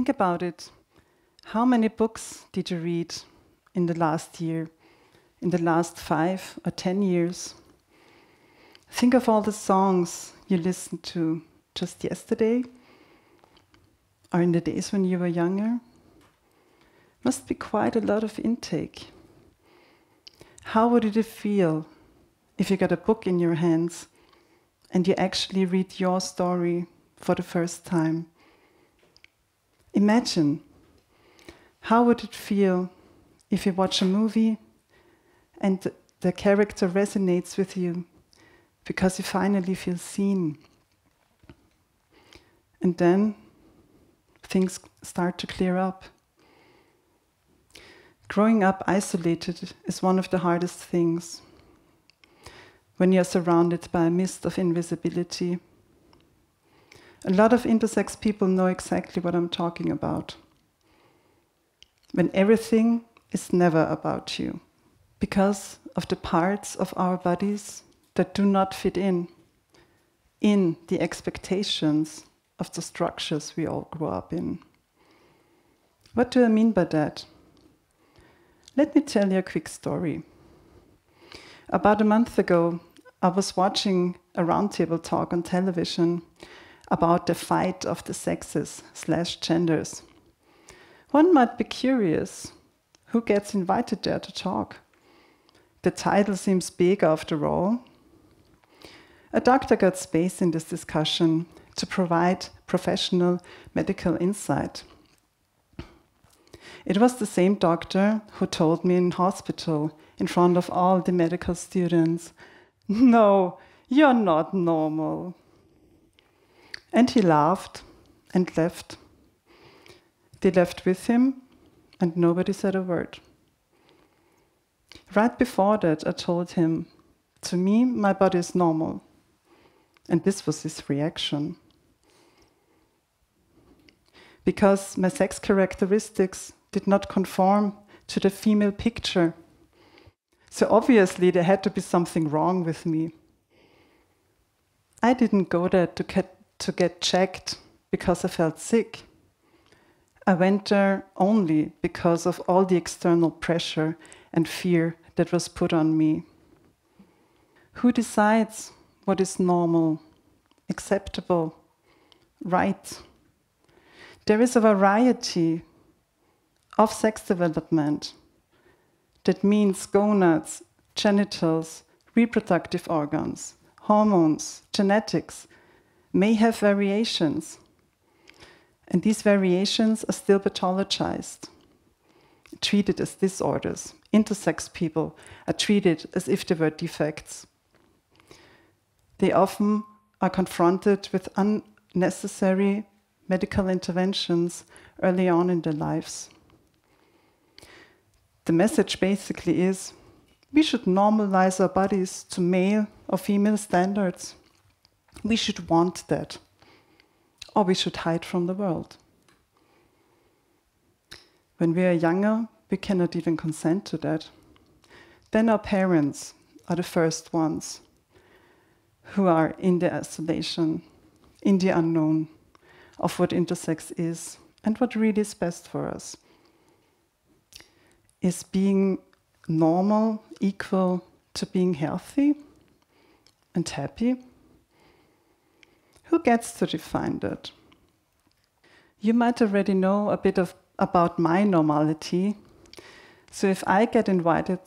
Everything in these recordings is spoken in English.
Think about it. How many books did you read in the last year, in the last 5 or 10 years? Think of all the songs you listened to just yesterday or in the days when you were younger. Must be quite a lot of intake. How would it feel if you got a book in your hands and you actually read your story for the first time? Imagine, how would it feel if you watch a movie and the character resonates with you because you finally feel seen? And then things start to clear up. Growing up isolated is one of the hardest things. When you're surrounded by a mist of invisibility. A lot of intersex people know exactly what I'm talking about. When everything is never about you, because of the parts of our bodies that do not fit in the expectations of the structures we all grew up in. What do I mean by that? Let me tell you a quick story. About a month ago, I was watching a roundtable talk on television about the fight of the sexes/genders. One might be curious, who gets invited there to talk? The title seems big after all. A doctor got space in this discussion to provide professional medical insight. It was the same doctor who told me in hospital, in front of all the medical students, "No, you're not normal." And he laughed and left. They left with him, and nobody said a word. Right before that, I told him, "To me, my body is normal." And this was his reaction. Because my sex characteristics did not conform to the female picture. So obviously there had to be something wrong with me. I didn't go there to get checked because I felt sick. I went there only because of all the external pressure and fear that was put on me. Who decides what is normal, acceptable, right? There is a variety of sex development. That means gonads, genitals, reproductive organs, hormones, genetics may have variations. And these variations are still pathologized, treated as disorders. Intersex people are treated as if they were defects. They often are confronted with unnecessary medical interventions early on in their lives. The message basically is, we should normalize our bodies to male or female standards. We should want that, or we should hide from the world. When we are younger, we cannot even consent to that. Then our parents are the first ones who are in the isolation, in the unknown of what intersex is and what really is best for us. Is being normal equal to being healthy and happy? Who gets to define that? You might already know a bit about my normality. So if I get invited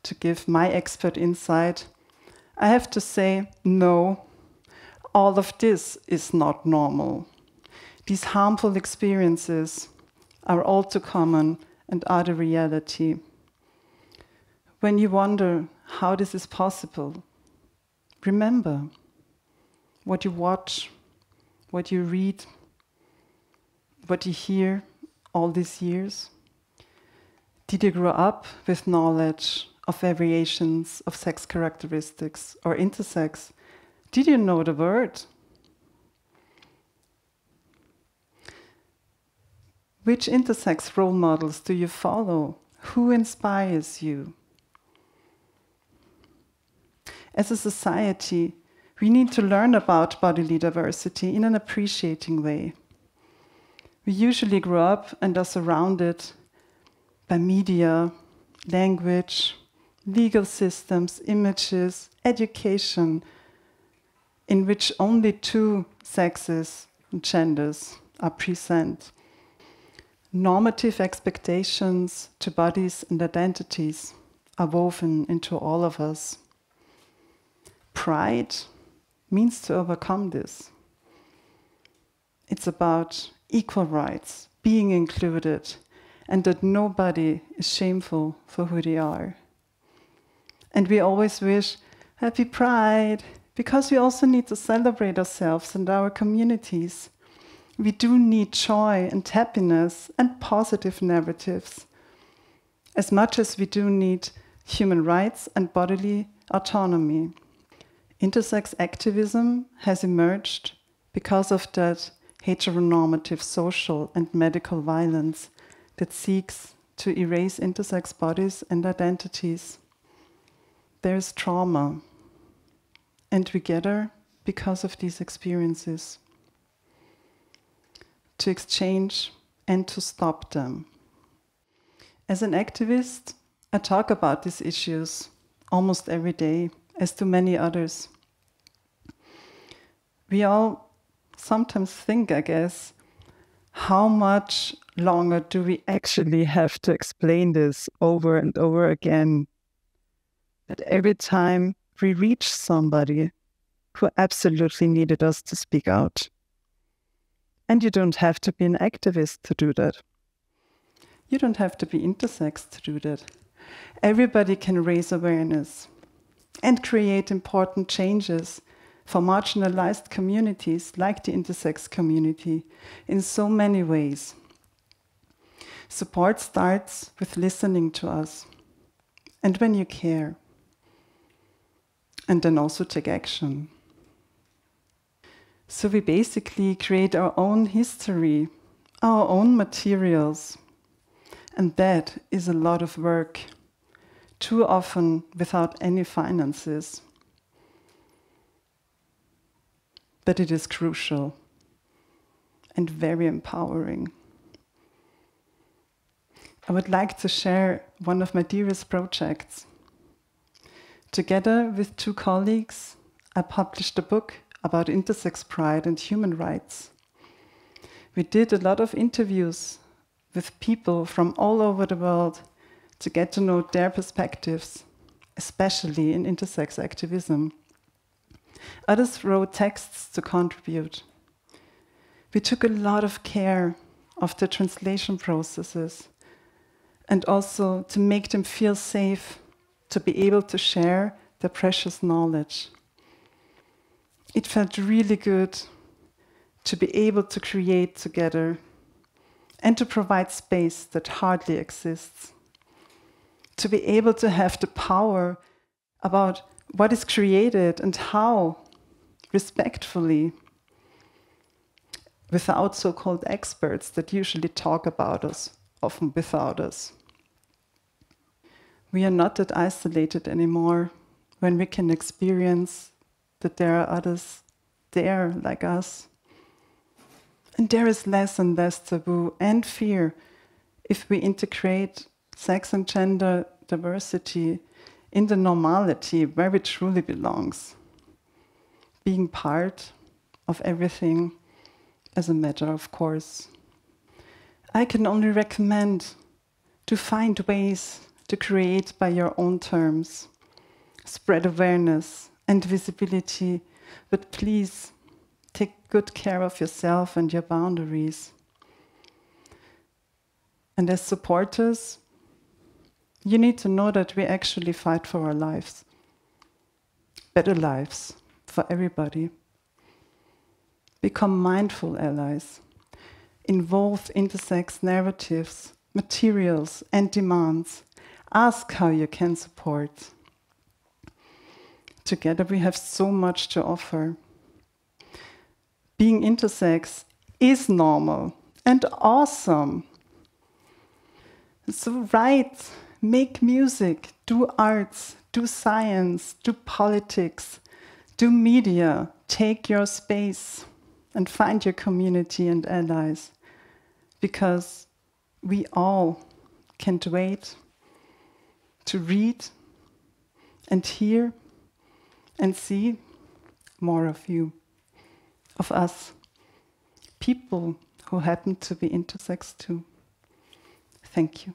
to give my expert insight, I have to say, no, all of this is not normal. These harmful experiences are all too common and are the reality. When you wonder how this is possible, remember what you watch, what you read, what you hear all these years. Did you grow up with knowledge of variations of sex characteristics or intersex? Did you know the word? Which intersex role models do you follow? Who inspires you? As a society, we need to learn about bodily diversity in an appreciating way. We usually grow up and are surrounded by media, language, legal systems, images, education, in which only two sexes and genders are present. Normative expectations to bodies and identities are woven into all of us. Pride means to overcome this. It's about equal rights, being included, and that nobody is shameful for who they are. And we always wish, Happy Pride, because we also need to celebrate ourselves and our communities. We do need joy and happiness and positive narratives, as much as we do need human rights and bodily autonomy. Intersex activism has emerged because of that heteronormative social and medical violence that seeks to erase intersex bodies and identities. There is trauma, and we gather because of these experiences, to exchange and to stop them. As an activist, I talk about these issues almost every day, as do many others. We all sometimes think, I guess, how much longer do we actually have to explain this over and over again? That every time we reach somebody who absolutely needed us to speak out. And you don't have to be an activist to do that. You don't have to be intersex to do that. Everybody can raise awareness and create important changes for marginalized communities like the intersex community in so many ways. Support starts with listening to us and when you care, and then also take action. So we basically create our own history, our own materials, and that is a lot of work, too often without any finances. But it is crucial and very empowering. I would like to share one of my dearest projects. Together with two colleagues, I published a book about intersex pride and human rights. We did a lot of interviews with people from all over the world to get to know their perspectives, especially in intersex activism. Others wrote texts to contribute. We took a lot of care of the translation processes and also to make them feel safe, to be able to share their precious knowledge. It felt really good to be able to create together and to provide space that hardly exists. To be able to have the power about what is created and how, respectfully, without so-called experts that usually talk about us, often without us. We are not that isolated anymore when we can experience that there are others there like us. And there is less and less taboo and fear if we integrate sex and gender diversity in the normality where it truly belongs, being part of everything as a matter of course. I can only recommend to find ways to create by your own terms, spread awareness and visibility, but please take good care of yourself and your boundaries. And as supporters, you need to know that we actually fight for our lives, better lives for everybody. Become mindful allies. Involve intersex narratives, materials, and demands. Ask how you can support. Together we have so much to offer. Being intersex is normal and awesome. So write, make music, do arts, do science, do politics, do media, take your space and find your community and allies. because we all can't wait to read and hear and see more of you, of us, people who happen to be intersex too. Thank you.